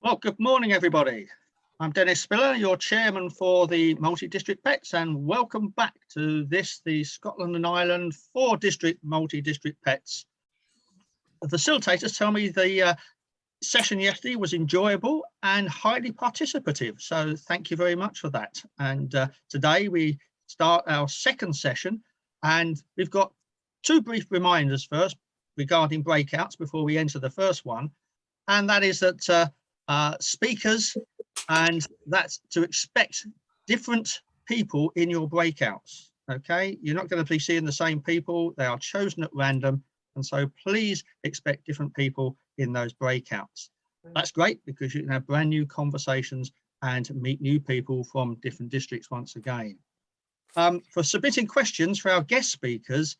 Well, good morning, everybody. I'm Dennis Spiller, your chairman for the Multi-District PEPs, and welcome back to this, the Scotland and Ireland 4-district multi-district PEPs. The facilitators tell me the session yesterday was enjoyable and highly participative, so thank you very much for that. And today we start our second session, and we've got two brief reminders first regarding breakouts before we enter the first one, and that is that speakers, and that's to expect different people in your breakouts. Okay, you're not going to be seeing the same people, they are chosen at random, and so please expect different people in those breakouts. That's great because you can have brand new conversations and meet new people from different districts once again. For submitting questions for our guest speakers,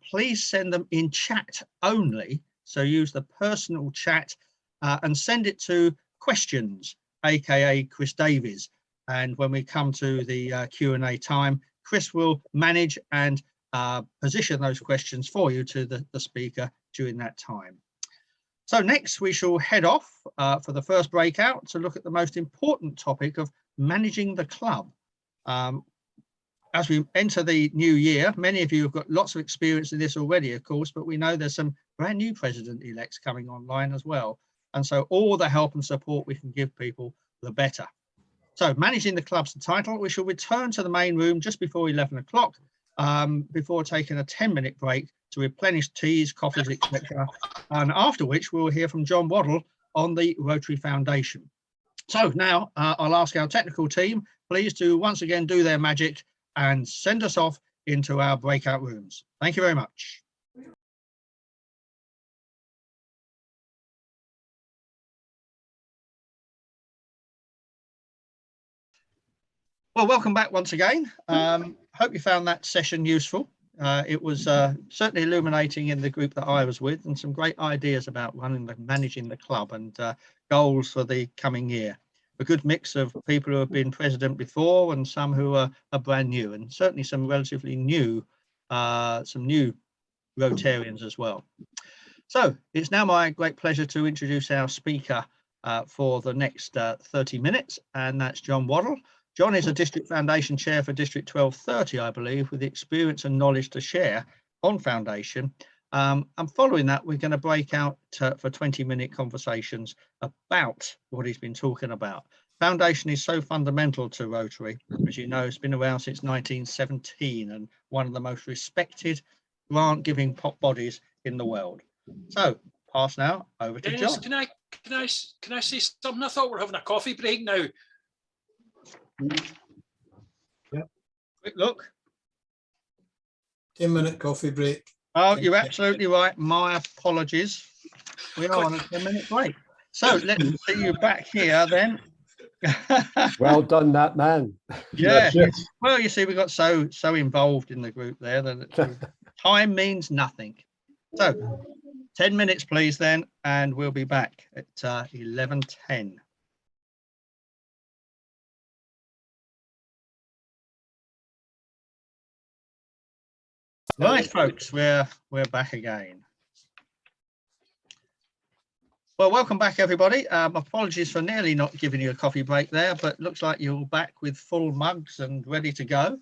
please send them in chat only, so use the personal chat and send it to questions, aka Chris Davies, and when we come to the Q&A time, Chris will manage and position those questions for you to the speaker during that time. So next we shall head off for the first breakout to look at the most important topic of managing the club. As we enter the new year, many of you have got lots of experience in this already, of course, but we know there's some brand new president-elects coming online as well. And so all the help and support we can give people, the better. So managing the club's the title. We shall return to the main room just before 11 o'clock, before taking a 10-minute break to replenish teas, coffees, etc. And after which we'll hear from John Waddell on the Rotary Foundation. So now I'll ask our technical team, please to once again do their magic and send us off into our breakout rooms. Thank you very much. Well, welcome back once again. Hope you found that session useful. It was certainly illuminating in the group that I was with, and some great ideas about managing the club and goals for the coming year. A good mix of people who have been president before and some who are brand new, and certainly some relatively new, some new Rotarians as well. So it's now my great pleasure to introduce our speaker for the next 30 minutes, and that's John Waddell. John is a District Foundation Chair for District 1230, I believe, with experience and knowledge to share on Foundation. And following that, we're going to break out for 20-minute conversations about what he's been talking about. Foundation is so fundamental to Rotary. As you know, it's been around since 1917 and one of the most respected grant-giving bodies in the world. So, pass now over to Dennis, John. Can I say something? I thought we're having a coffee break now. Yep. Quick look. 10-minute coffee break. Oh, you're absolutely right. My apologies. We are on a 10-minute break. So let's see you back here then. Well done, that man. Yeah. Well, you see, we got so involved in the group there that time means nothing. So 10 minutes, please, then, and we'll be back at 11:10. Right, folks, we're back again. Well, welcome back, everybody. Apologies for nearly not giving you a coffee break there, but looks like you're back with full mugs and ready to go.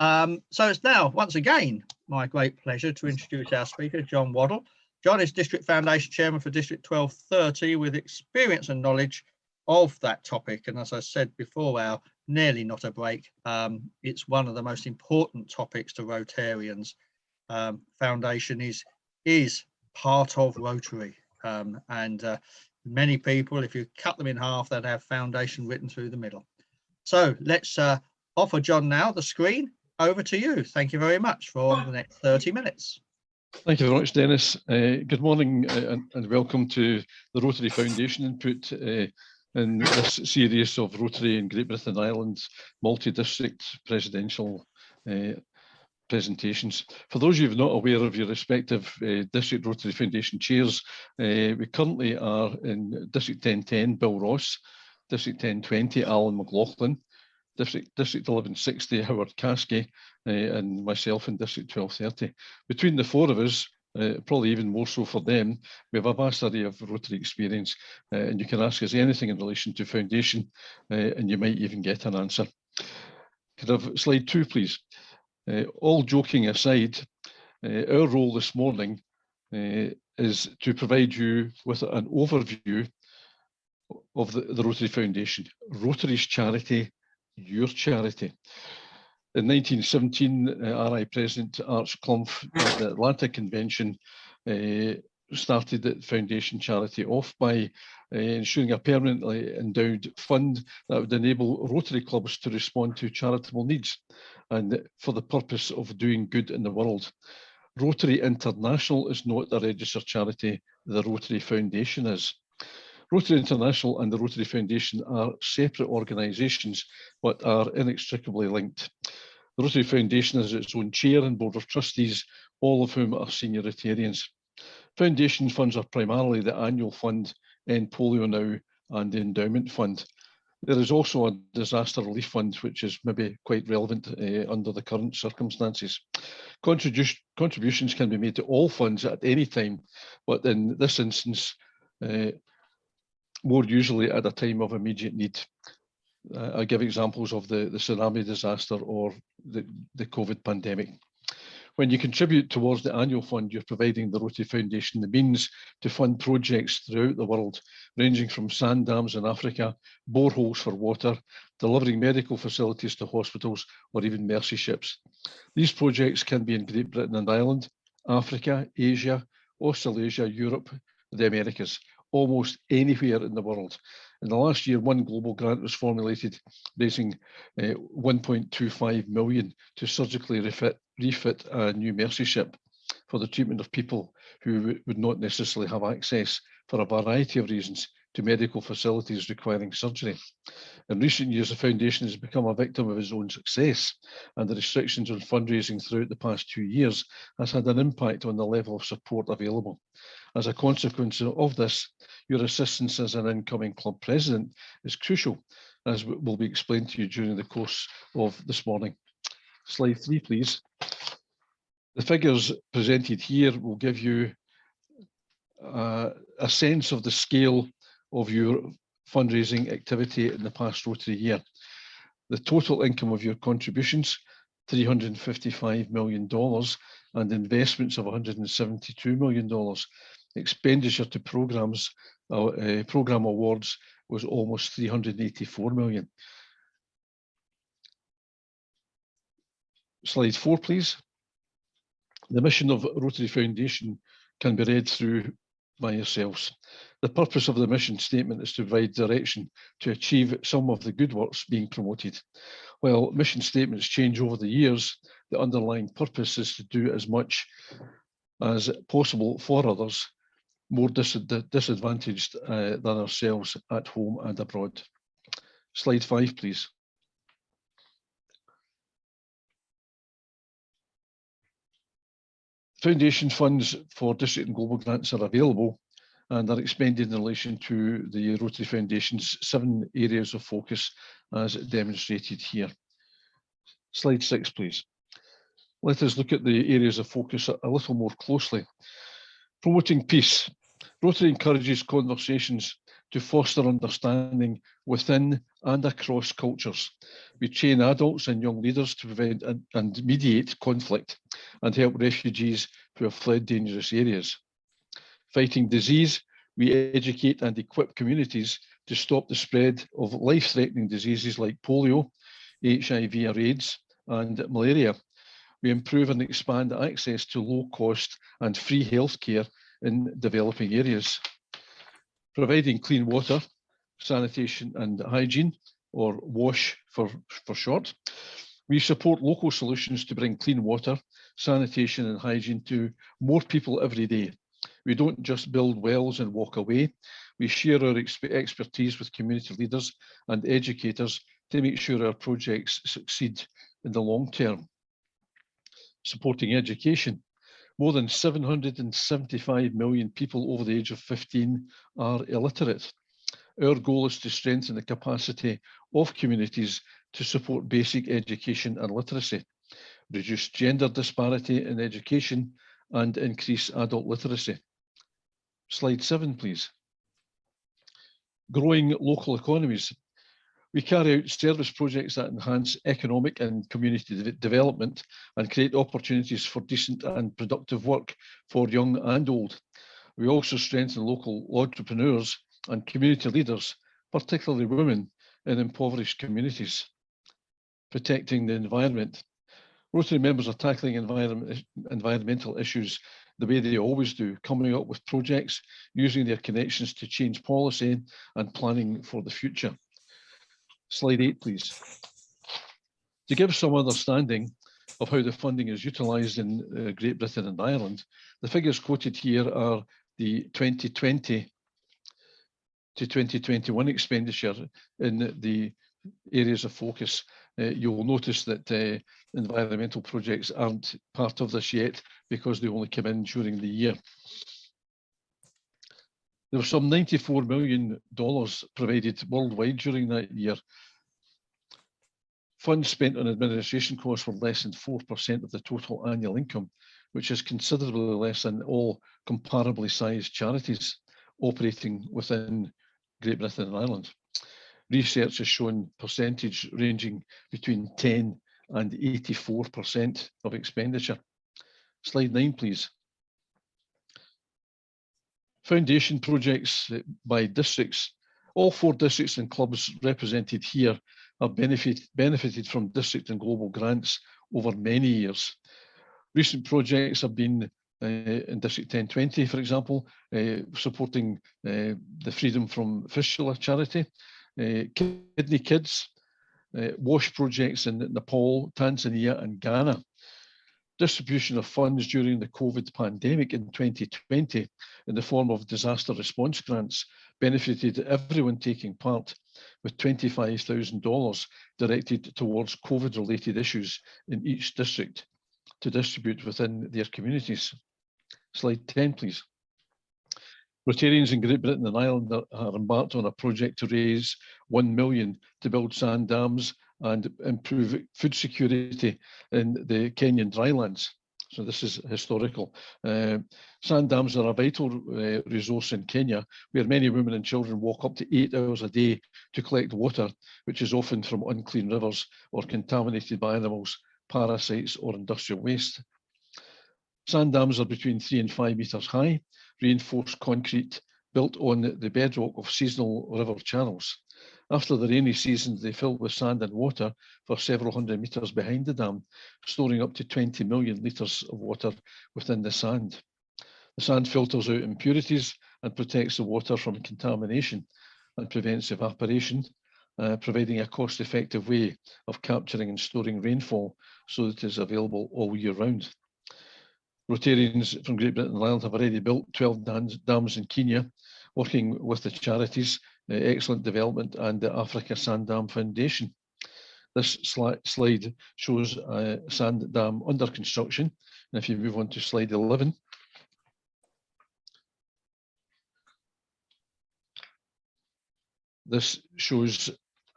So it's now, once again, my great pleasure to introduce our speaker, John Waddell. John is District Foundation Chairman for District 1230 with experience and knowledge of that topic. And as I said before, our nearly not a break, it's one of the most important topics to Rotarians. Foundation is part of Rotary, and many people, if you cut them in half, they'd have Foundation written through the middle. So let's offer John now the screen. Over to you. Thank you very much for the next 30 minutes. Thank you very much, Dennis. Good morning and welcome to the Rotary Foundation input in this series of Rotary in Great Britain and Ireland's multi-district presidential presentations. For those of you not aware of your respective District Rotary Foundation chairs, we currently are in District 1010, Bill Ross, District 1020, Alan McLaughlin, District 1160, Howard Caskey, and myself in District 1230. Between the four of us, probably even more so for them. We have a vast array of Rotary experience, and you can ask us anything in relation to foundation, and you might even get an answer. Could I have slide 2, please? All joking aside, our role this morning is to provide you with an overview of the Rotary Foundation. Rotary's charity, your charity. In 1917, RI President Arch Clumph at the Atlanta Convention started the foundation charity off by ensuring a permanently endowed fund that would enable Rotary clubs to respond to charitable needs and for the purpose of doing good in the world. Rotary International is not a registered charity, the Rotary Foundation is. Rotary International and the Rotary Foundation are separate organisations but are inextricably linked. The Rotary Foundation has its own chair and board of trustees, all of whom are senior Rotarians. Foundation funds are primarily the annual fund, End Polio Now, and the endowment fund. There is also a disaster relief fund, which is maybe quite relevant under the current circumstances. Contributions can be made to all funds at any time, but in this instance, more usually at a time of immediate need. I give examples of the tsunami disaster or the COVID pandemic. When you contribute towards the annual fund, you're providing the Rotary Foundation the means to fund projects throughout the world, ranging from sand dams in Africa, boreholes for water, delivering medical facilities to hospitals, or even mercy ships. These projects can be in Great Britain and Ireland, Africa, Asia, Australasia, Europe, the Americas, almost anywhere in the world. In the last year, one global grant was formulated, raising 1.25 million to surgically refit a new mercy ship for the treatment of people who would not necessarily have access, for a variety of reasons, to medical facilities requiring surgery. In recent years, the foundation has become a victim of its own success, and the restrictions on fundraising throughout the past 2 years has had an impact on the level of support available. As a consequence of this, your assistance as an incoming club president is crucial, as will be explained to you during the course of this morning. Slide 3, please. The figures presented here will give you a sense of the scale of your fundraising activity in the past Rotary year. The total income of your contributions, $355 million, and investments of $172 million. Expenditure to program awards was almost 384 million. Slide 4, please. The mission of Rotary Foundation can be read through by yourselves. The purpose of the mission statement is to provide direction to achieve some of the good works being promoted. While mission statements change over the years, the underlying purpose is to do as much as possible for others more disadvantaged than ourselves at home and abroad. Slide 5, please. Foundation funds for district and global grants are available and are expended in relation to the Rotary Foundation's 7 areas of focus as demonstrated here. Slide 6, please. Let us look at the areas of focus a little more closely. Promoting peace. Rotary encourages conversations to foster understanding within and across cultures. We train adults and young leaders to prevent and mediate conflict and help refugees who have fled dangerous areas. Fighting disease, we educate and equip communities to stop the spread of life-threatening diseases like polio, HIV or AIDS, and malaria. We improve and expand access to low-cost and free healthcare in developing areas. Providing clean water, sanitation and hygiene, or WASH for short. We support local solutions to bring clean water, sanitation and hygiene to more people every day. We don't just build wells and walk away. We share our expertise with community leaders and educators to make sure our projects succeed in the long term. Supporting education. More than 775 million people over the age of 15 are illiterate. Our goal is to strengthen the capacity of communities to support basic education and literacy, reduce gender disparity in education, and increase adult literacy. Slide 7, please. Growing local economies. We carry out service projects that enhance economic and community development and create opportunities for decent and productive work for young and old. We also strengthen local entrepreneurs and community leaders, particularly women in impoverished communities. Protecting the environment. Rotary members are tackling environmental issues the way they always do, coming up with projects, using their connections to change policy and planning for the future. Slide 8, please. To give some understanding of how the funding is utilised in Great Britain and Ireland, the figures quoted here are the 2020 to 2021 expenditure in the areas of focus. You'll notice that environmental projects aren't part of this yet because they only come in during the year. There were some $94 million provided worldwide during that year. Funds spent on administration costs were less than 4% of the total annual income, which is considerably less than all comparably sized charities operating within Great Britain and Ireland. Research has shown percentage ranging between 10 and 84% of expenditure. Slide 9, please. Foundation projects by districts. All 4 districts and clubs represented here have benefited from district and global grants over many years. Recent projects have been in District 1020, for example, supporting the Freedom from Fistula charity, Kidney Kids, WASH projects in Nepal, Tanzania and Ghana. Distribution of funds during the COVID pandemic in 2020 in the form of disaster response grants benefited everyone taking part, with $25,000 directed towards COVID-related issues in each district to distribute within their communities. Slide 10, please. Rotarians in Great Britain and Ireland are embarked on a project to raise $1 million to build sand dams and improve food security in the Kenyan drylands. So this is historical. Sand dams are a vital resource in Kenya, where many women and children walk up to 8 hours a day to collect water, which is often from unclean rivers or contaminated by animals, parasites or industrial waste. Sand dams are between 3 and 5 meters high, reinforced concrete built on the bedrock of seasonal river channels. After the rainy season, they fill with sand and water for several hundred meters behind the dam, storing up to 20 million litres of water within the sand. The sand filters out impurities and protects the water from contamination and prevents evaporation, providing a cost-effective way of capturing and storing rainfall so that it is available all year round. Rotarians from Great Britain and Ireland have already built 12 dams in Kenya, working with the charities, Excellent Development and the Africa Sand Dam Foundation. This slide shows a sand dam under construction. And if you move on to slide 11. This shows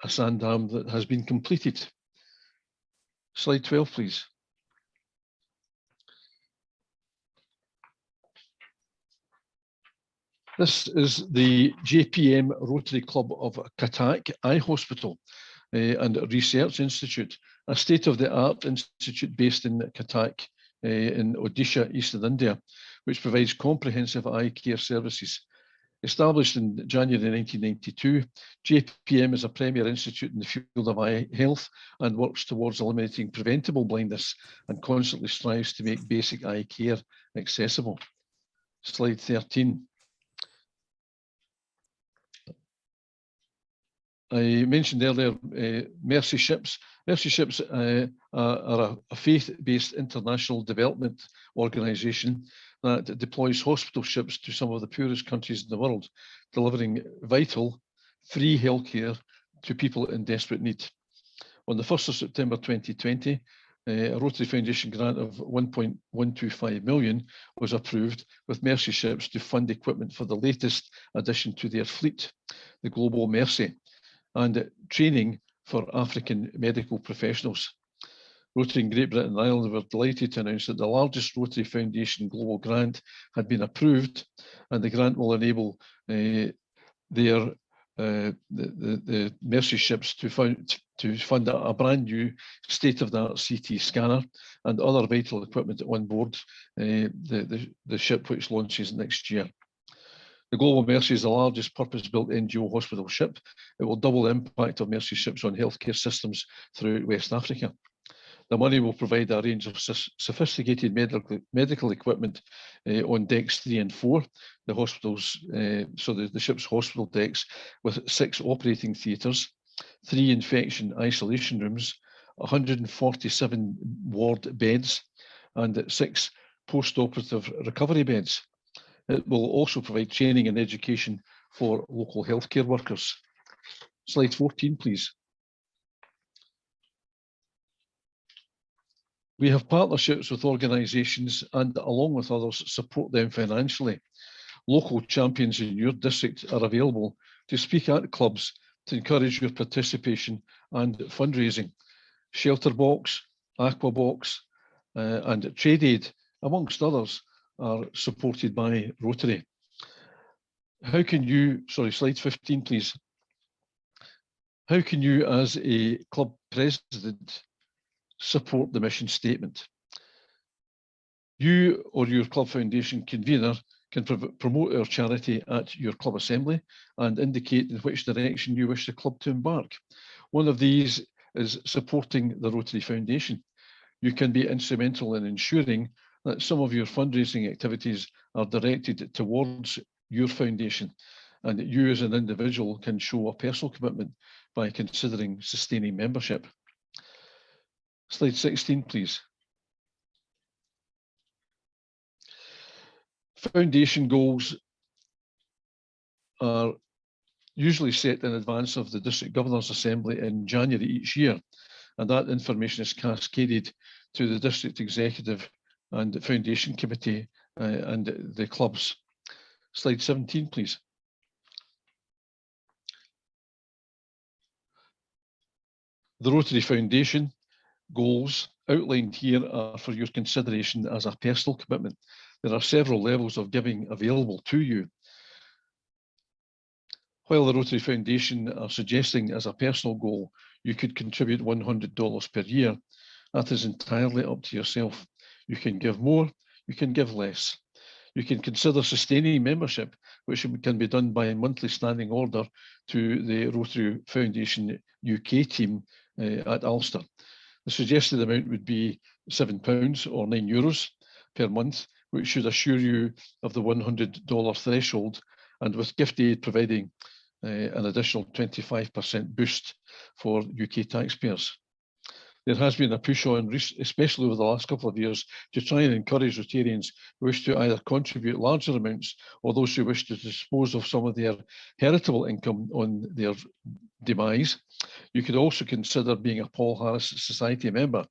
a sand dam that has been completed. Slide 12, please. This is the JPM Rotary Club of Cuttack Eye Hospital and Research Institute, a state-of-the-art institute based in Cuttack in Odisha, Eastern India, which provides comprehensive eye care services. Established in January 1992, JPM is a premier institute in the field of eye health and works towards eliminating preventable blindness and constantly strives to make basic eye care accessible. Slide 13. I mentioned earlier Mercy Ships. Mercy Ships are a faith-based international development organisation that deploys hospital ships to some of the poorest countries in the world, delivering vital, free healthcare to people in desperate need. On the 1st of September 2020, a Rotary Foundation grant of $1.125 million was approved, with Mercy Ships to fund equipment for the latest addition to their fleet, the Global Mercy, and training for African medical professionals. Rotary in Great Britain and Ireland were delighted to announce that the largest Rotary Foundation global grant had been approved, and the grant will enable the Mercy ships to fund a brand new state-of-the-art CT scanner and other vital equipment on board the ship, which launches next year. The Global Mercy is the largest purpose-built NGO hospital ship. It will double the impact of Mercy ships on healthcare systems throughout West Africa. The money will provide a range of sophisticated medical equipment on decks 3 and 4, the hospitals, the ship's hospital decks, with 6 operating theatres, 3 infection isolation rooms, 147 ward beds, and 6 post-operative recovery beds. It will also provide training and education for local healthcare workers. Slide 14, please. We have partnerships with organisations and, along with others, support them financially. Local champions in your district are available to speak at clubs to encourage your participation and fundraising. Shelter Box, Aqua Box, and Trade Aid, amongst others, are supported by Rotary. How can you, slide 15, please. How can you, as a club president, support the mission statement? You or your club foundation convener can promote our charity at your club assembly and indicate in which direction you wish the club to embark. One of these is supporting the Rotary Foundation. You can be instrumental in ensuring that some of your fundraising activities are directed towards your foundation, and that you as an individual can show a personal commitment by considering sustaining membership. Slide 16, please. Foundation goals are usually set in advance of the District Governors Assembly in January each year, and that information is cascaded to the District Executive and the Foundation Committee and the clubs. Slide 17, please. The Rotary Foundation goals outlined here are for your consideration as a personal commitment. There are several levels of giving available to you. While the Rotary Foundation are suggesting as a personal goal, you could contribute $100 per year. That is entirely up to yourself. You can give more, you can give less. You can consider sustaining membership, which can be done by a monthly standing order to the Rotary Foundation UK team at Ulster. The suggested amount would be £7 or €9 per month, which should assure you of the $100 threshold, and with gift aid providing an additional 25% boost for UK taxpayers. There has been a push on, especially over the last couple of years, to try and encourage Rotarians who wish to either contribute larger amounts or those who wish to dispose of some of their heritable income on their demise. You could also consider being a Paul Harris Society member.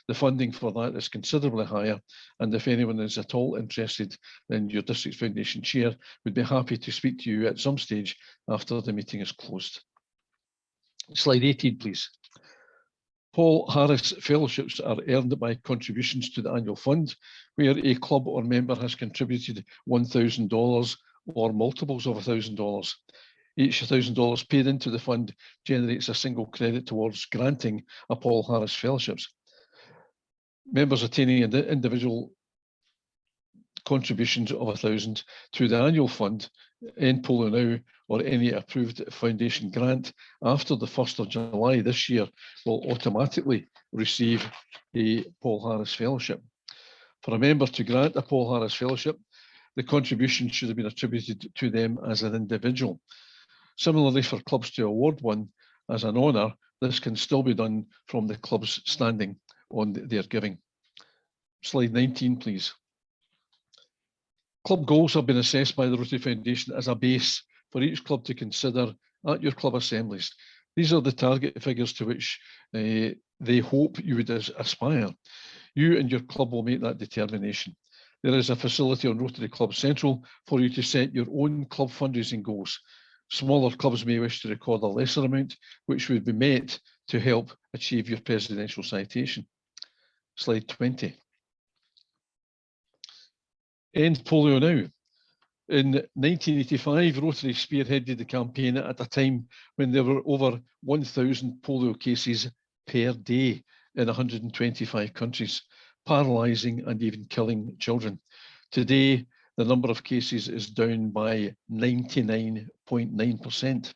The funding for that is considerably higher, and if anyone is at all interested, then your District Foundation Chair would be happy to speak to you at some stage after the meeting is closed. Slide 18, please. Paul Harris Fellowships are earned by contributions to the annual fund, where a club or member has contributed $1,000 or multiples of $1,000. Each $1,000 paid into the fund generates a single credit towards granting a Paul Harris Fellowships. Members attaining individual contributions of $1,000 to the annual fund, NPOLO now, or any approved foundation grant after the 1st of July this year will automatically receive a Paul Harris Fellowship. For a member to grant a Paul Harris Fellowship, the contribution should have been attributed to them as an individual. Similarly, for clubs to award one as an honour, this can still be done from the club's standing on their giving. Slide 19, please. Club goals have been assessed by the Rotary Foundation as a base for each club to consider at your club assemblies. These are the target figures to which they hope you would aspire. You and your club will make that determination. There is a facility on Rotary Club Central for you to set your own club fundraising goals. Smaller clubs may wish to record a lesser amount, which would be met to help achieve your presidential citation. Slide 20. End polio now. In 1985, Rotary spearheaded the campaign at a time when there were over 1,000 polio cases per day in 125 countries, paralysing and even killing children. Today, the number of cases is down by 99.9%.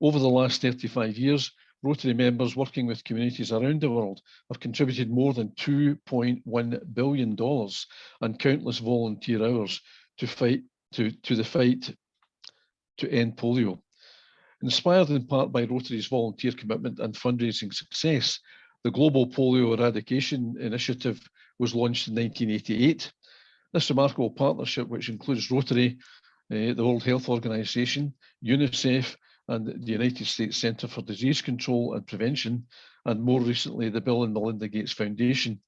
Over the last 35 years, Rotary members working with communities around the world have contributed more than $2.1 billion and countless volunteer hours to the fight to end polio. Inspired in part by Rotary's volunteer commitment and fundraising success, the Global Polio Eradication Initiative was launched in 1988. This remarkable partnership, which includes Rotary, the World Health Organization, UNICEF, and the United States Centre for Disease Control and Prevention, and more recently the Bill and Melinda Gates Foundation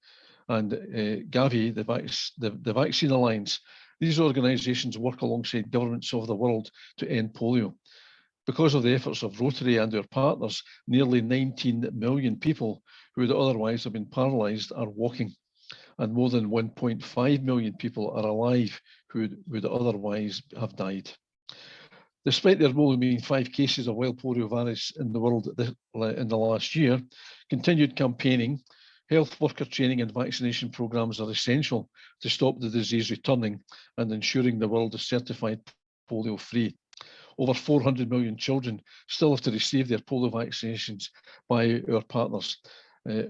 and Gavi, the Vaccine Alliance. These organisations work alongside governments of the world to end polio. Because of the efforts of Rotary and our partners, nearly 19 million people who would otherwise have been paralysed are walking, and more than 1.5 million people are alive who would otherwise have died. Despite there only being 5 cases of wild polio virus in the world in the last year, continued campaigning, health worker training and vaccination programs are essential to stop the disease returning and ensuring the world is certified polio free. Over 400 million children still have to receive their polio vaccinations by our partners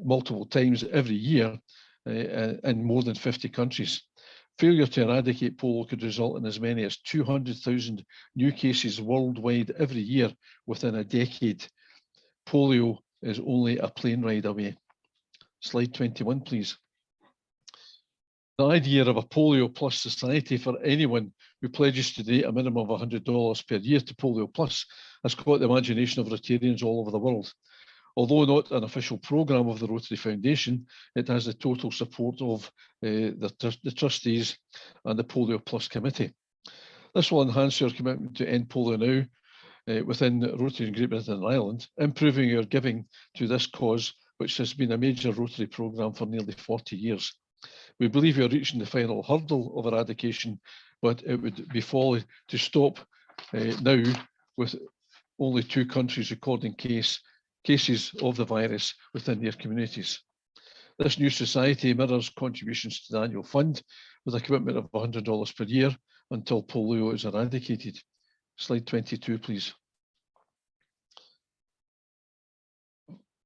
multiple times every year in more than 50 countries. Failure to eradicate polio could result in as many as 200,000 new cases worldwide every year within a decade. Polio is only a plane ride away. Slide 21, please. The idea of a polio plus society for anyone who pledges to donate a minimum of $100 per year to Polio Plus has caught the imagination of Rotarians all over the world. Although not an official programme of the Rotary Foundation, it has the total support of the trustees and the Polio Plus Committee. This will enhance our commitment to end polio now within Rotary and Great Britain and Ireland, improving our giving to this cause, which has been a major Rotary programme for nearly 40 years. We believe we are reaching the final hurdle of eradication, but it would be folly to stop now with only 2 countries recording cases of the virus within their communities. This new society mirrors contributions to the annual fund with a commitment of $100 per year until polio is eradicated. Slide 22, please.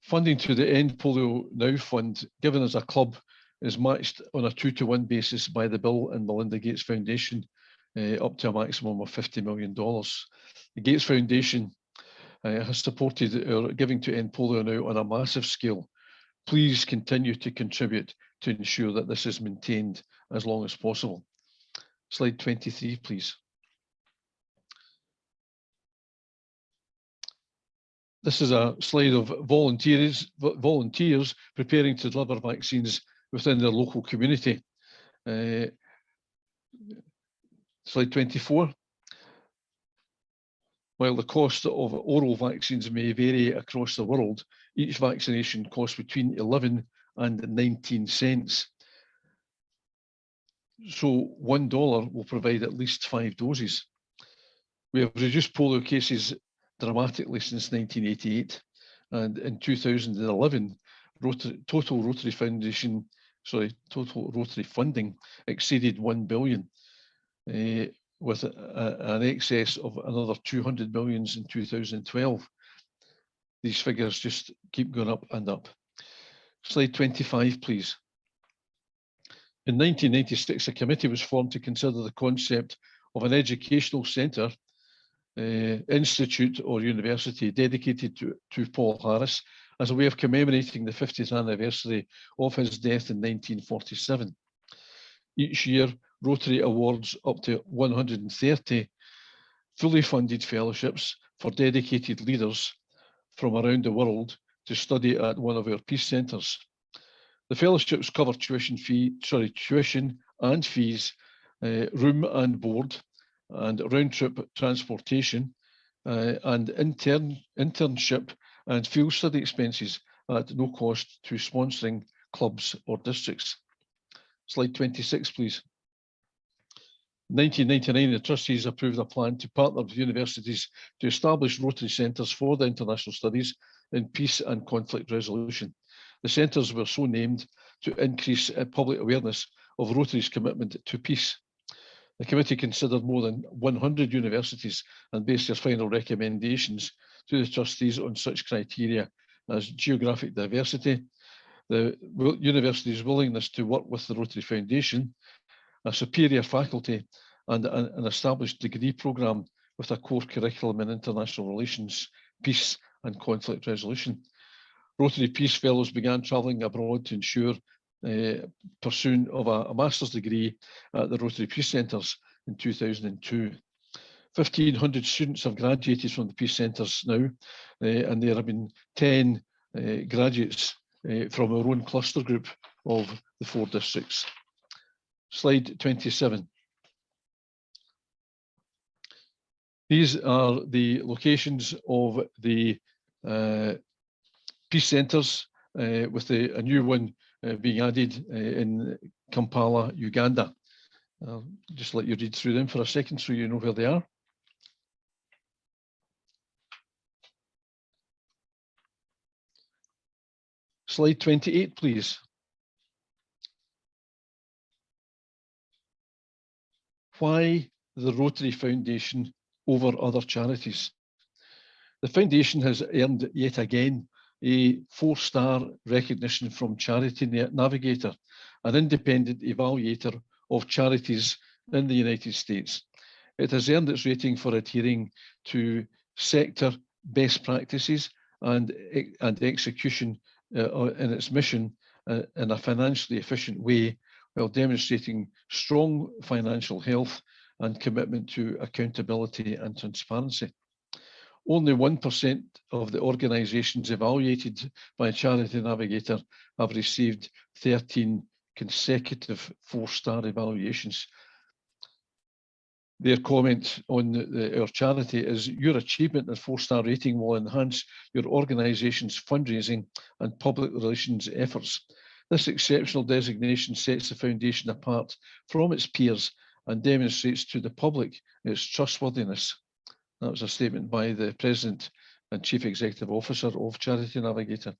Funding to the End Polio Now Fund, given as a club, is matched on a 2-to-1 basis by the Bill and Melinda Gates Foundation, up to a maximum of $50 million. The Gates Foundation has supported our giving to End Polio Now on a massive scale. Please continue to contribute to ensure that this is maintained as long as possible. Slide 23, please. This is a slide of volunteers preparing to deliver vaccines within their local community. Slide 24. While the cost of oral vaccines may vary across the world, each vaccination costs between 11 and 19 cents. So $1 will provide at least 5 doses. We have reduced polio cases dramatically since 1988, and in 2011, total Rotary funding exceeded $1 billion, with an excess of another 200 million in 2012. These figures just keep going up and up. Slide 25, please. In 1996, a committee was formed to consider the concept of an educational centre, institute or university dedicated to Paul Harris as a way of commemorating the 50th anniversary of his death in 1947. Each year, Rotary awards up to 130 fully funded fellowships for dedicated leaders from around the world to study at one of our peace centres. The fellowships cover tuition and fees, room and board, and round-trip transportation, and internship and field study expenses at no cost to sponsoring clubs or districts. Slide 26, please. In 1999, the trustees approved a plan to partner with universities to establish Rotary centres for the international studies in peace and conflict resolution. The centres were so named to increase public awareness of Rotary's commitment to peace. The committee considered more than 100 universities and based their final recommendations to the trustees on such criteria as geographic diversity, the university's willingness to work with the Rotary Foundation, a superior faculty, and an established degree programme with a core curriculum in international relations, peace and conflict resolution. Rotary Peace Fellows began travelling abroad to ensure pursuit of a master's degree at the Rotary Peace Centres in 2002. 1,500 students have graduated from the Peace Centres now, and there have been 10 graduates from our own cluster group of the 4 districts. Slide 27. These are the locations of the Peace Centres, with a new one being added in Kampala, Uganda. I'll just let you read through them for a second so you know where they are. Slide 28, please. Why the Rotary Foundation over other charities? The Foundation has earned yet again a 4-star recognition from Charity Navigator, an independent evaluator of charities in the United States. It has earned its rating for adhering to sector best practices and execution in its mission in a financially efficient way, while demonstrating strong financial health and commitment to accountability and transparency. Only 1% of the organisations evaluated by Charity Navigator have received 13 consecutive 4-star evaluations. Their comment on our charity is, your achievement and 4-star rating will enhance your organisation's fundraising and public relations efforts. This exceptional designation sets the Foundation apart from its peers and demonstrates to the public its trustworthiness. That was a statement by the President and Chief Executive Officer of Charity Navigator.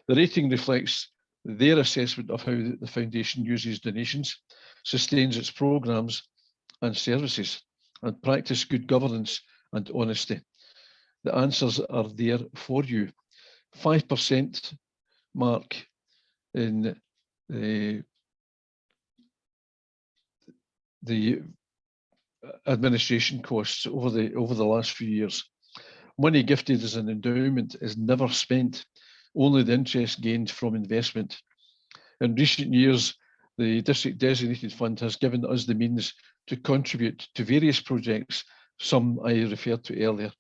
The rating reflects their assessment of how the Foundation uses donations, sustains its programmes and services, and practice good governance and honesty. The answers are there for you. 5% mark in the administration costs over the last few years. Money gifted as an endowment is never spent, only the interest gained from investment. In recent years, the District Designated Fund has given us the means to contribute to various projects, some I referred to earlier,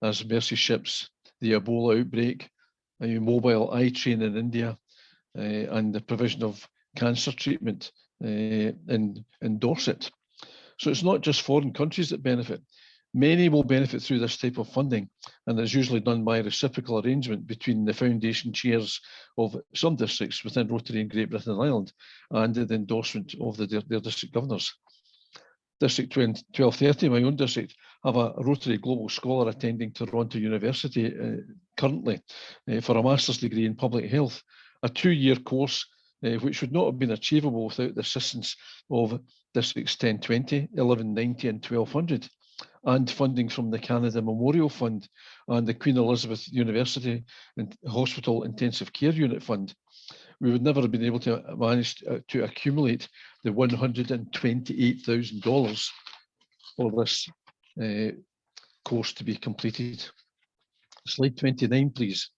as mercy ships, the Ebola outbreak, a mobile eye train in India, and the provision of cancer treatment in Dorset. So it's not just foreign countries that benefit. Many will benefit through this type of funding, and it's usually done by reciprocal arrangement between the Foundation chairs of some districts within Rotary in Great Britain and Ireland and the endorsement of their district governors. District 1230, my own district, have a Rotary Global Scholar attending Toronto University currently for a master's degree in public health, a 2-year course which would not have been achievable without the assistance of Districts 1020, 1190 and 1200, and funding from the Canada Memorial Fund and the Queen Elizabeth University and Hospital Intensive Care Unit Fund. We would never have been able to manage to accumulate the $128,000 for this course to be completed. Slide 29, please.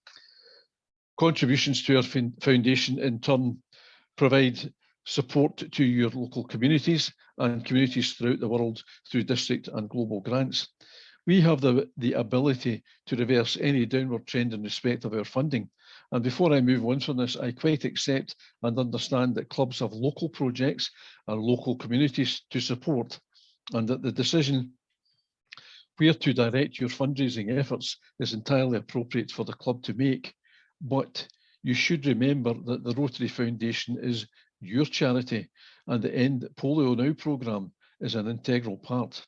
Contributions to our foundation in turn provide support to your local communities and communities throughout the world through district and global grants. We have the ability to reverse any downward trend in respect of our funding. And before I move on from this, I quite accept and understand that clubs have local projects and local communities to support, and that the decision where to direct your fundraising efforts is entirely appropriate for the club to make. But you should remember that the Rotary Foundation is your charity, and the End Polio Now programme is an integral part.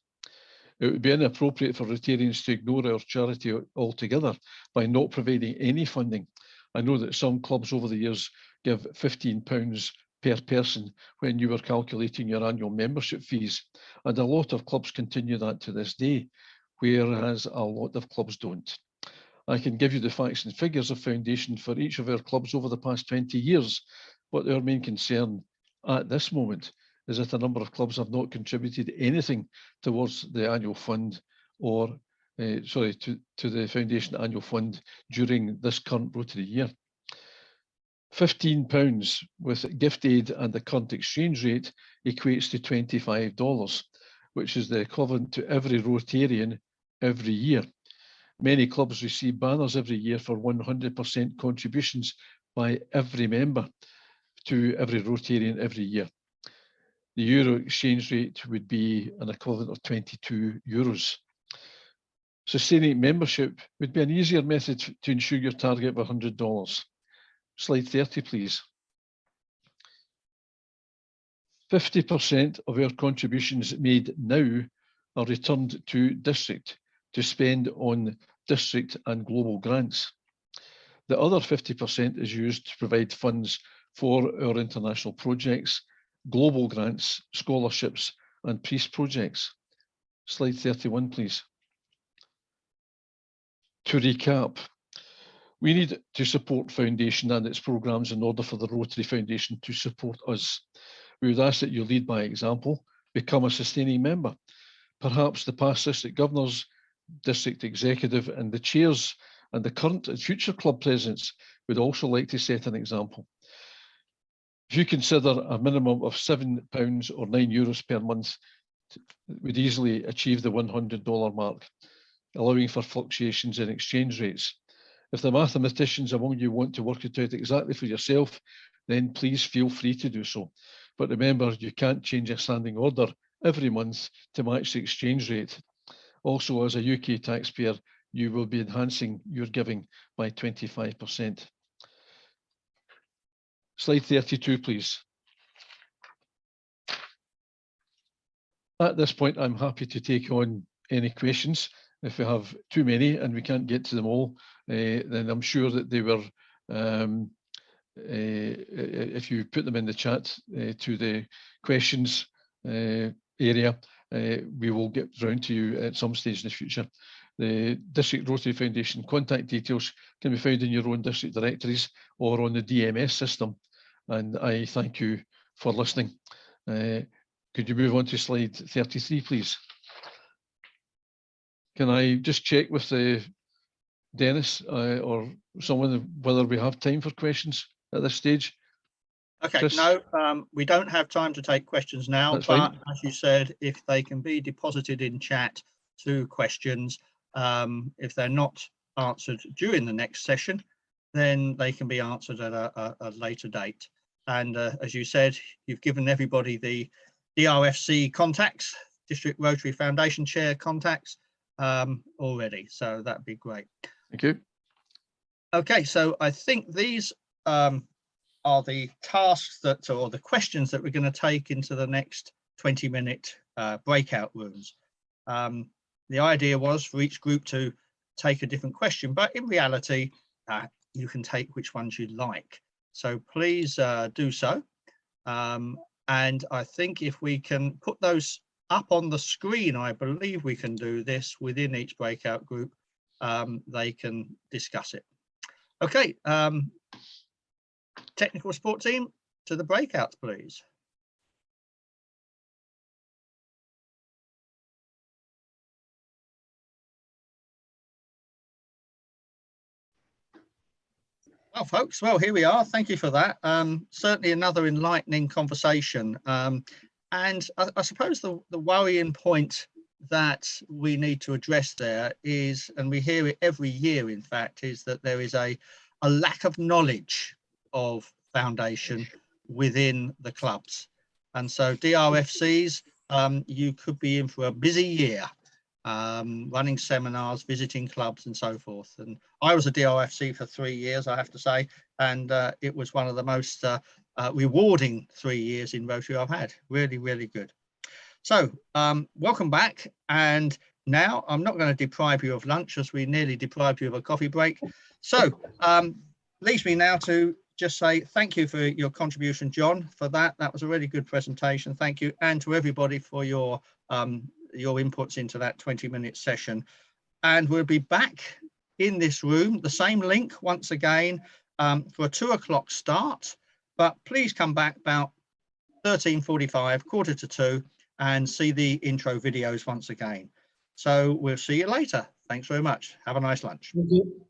It would be inappropriate for Rotarians to ignore our charity altogether by not providing any funding. I know that some clubs over the years give £15 per person when you were calculating your annual membership fees, and a lot of clubs continue that to this day, whereas a lot of clubs don't. I can give you the facts and figures of foundation for each of our clubs over the past 20 years, but our main concern at this moment is that a number of clubs have not contributed anything towards the annual fund or, to the foundation annual fund during this current Rotary year. £15 with gift aid and the current exchange rate equates to $25, which is the equivalent to every Rotarian every year. Many clubs receive banners every year for 100% contributions by every member to every Rotarian every year. The euro exchange rate would be an equivalent of €22. Sustaining membership would be an easier method to ensure your target of $100. Slide 30, please. 50% of our contributions made now are returned to district to spend on district and global grants. The other 50% is used to provide funds for our international projects, global grants, scholarships, and peace projects. Slide 31, please. To recap, we need to support Foundation and its programmes in order for the Rotary Foundation to support us. We would ask that you lead by example, become a sustaining member. Perhaps the past district governors, district executive, and the chairs and the current and future club presidents would also like to set an example. If you consider a minimum of £7 or €9 per month, would easily achieve the $100 mark, allowing for fluctuations in exchange rates. If the mathematicians among you want to work it out exactly for yourself, then please feel free to do so. But remember, you can't change a standing order every month to match the exchange rate. Also, as a UK taxpayer, you will be enhancing your giving by 25%. Slide 32, please. At this point, I'm happy to take on any questions. If we have too many and we can't get to them all, then I'm sure that they were, if you put them in the chat to the questions area, we will get round to you at some stage in the future. The District Rotary Foundation contact details can be found in your own district directories or on the DMS system. And I thank you for listening. Could you move on to slide 33, please? Can I just check with Dennis or someone whether we have time for questions at this stage? Okay, Chris? no, we don't have time to take questions now, That's but fine. as you said, if they can be deposited in chat to questions, if they're not answered during the next session, then they can be answered at a later date. And as you said, you've given everybody the DRFC contacts, District Rotary Foundation Chair contacts already, so that'd be great. Thank you. Okay, so I think these are the tasks that, or the questions that we're going to take into the next 20-minute breakout rooms. The idea was for each group to take a different question, but in reality, you can take which ones you like. So please do so. And I think if we can put those up on the screen, I believe we can do this within each breakout group. They can discuss it. Okay, technical support team to the breakouts, please. Well, folks, well, here we are. Thank you for that. Certainly another enlightening conversation. And I suppose the worrying point that we need to address there is, and we hear it every year, in fact, is that there is a lack of knowledge of Foundation within the clubs. And so DRFCs, you could be in for a busy year running seminars, visiting clubs and so forth. And I was a DRFC for 3 years, I have to say, and it was one of the most rewarding 3 years in Rotary I've had. Really, really good. So welcome back. And now I'm not going to deprive you of lunch as we nearly deprived you of a coffee break. So leaves me now to just say thank you for your contribution, John, for that. That was a really good presentation. Thank you. And to everybody for your inputs into that 20-minute session. And we'll be back in this room, the same link once again for a 2 o'clock start. But please come back about 13:45, 1:45, and see the intro videos once again. So we'll see you later. Thanks very much. Have a nice lunch. Thank you.